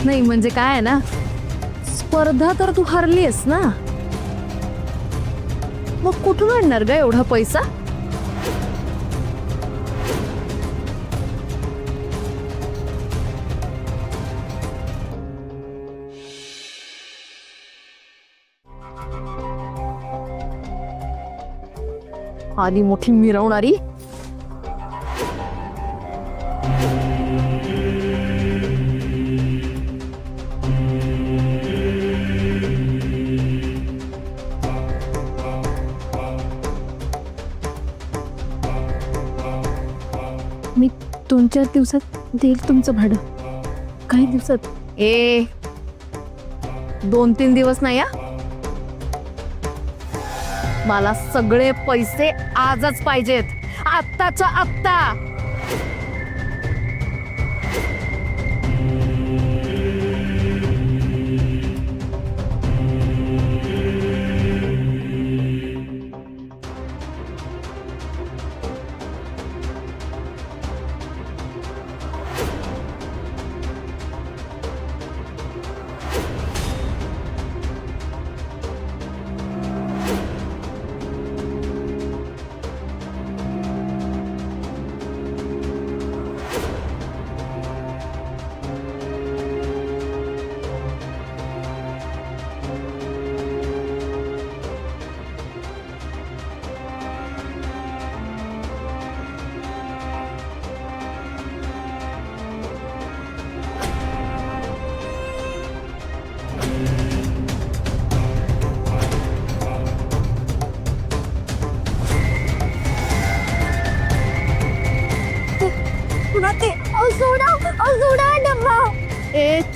नाही म्हणजे काय आहे ना, स्पर्धा तर तू हरलीस ना, मग कुठून आणणार ग एवढा पैसा? आली मोठी मिरवणारी. मी 2-4 दिवसात देईल तुमचं भाडं. काही दिवसात. 2-3 दिवस नाही. मला सगळे पैसे आजच पाहिजेत, आत्ताच्या आत्ता.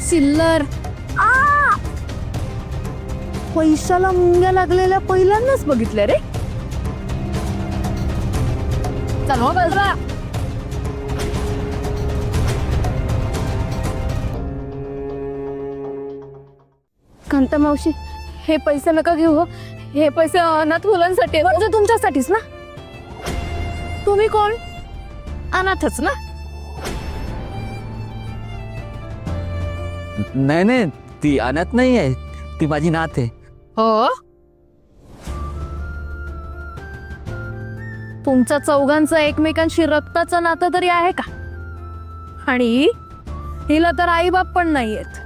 चिल्लर. पैशाला मुंग्या लागलेल्या पहिल्यांदाच बघितल्या रे. चल बाजरा. कांता मावशी, हे पैसे नका घेऊ हो. हे पैसे अनाथ मुलांसाठी. म्हणजे तुमच्यासाठीच ना. तुम्ही कोण? अनाथच ना. नाही नाही, ती अनाथ नाही आहे, ती माझी नात आहे. हो. तुमच्या चौघांचं एकमेकांशी रक्ताचं नातं तरी आहे का? आणि हिला तर आई बाप पण नाहीयेत.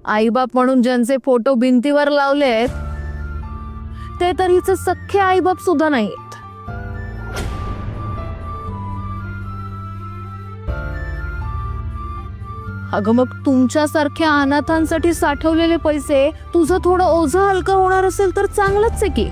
आई बाप म्हणून ज्यांचे फोटो भिंतीवर लावलेत ते तर हिचे सख्खे आई बाप सुद्धा नाहीयेत. अगं मग तुमच्यासारख्या अनाथांसाठी साठवलेले पैसे तुझं थोडं ओझं हलकं होणार असेल तर चांगलंच आहे की.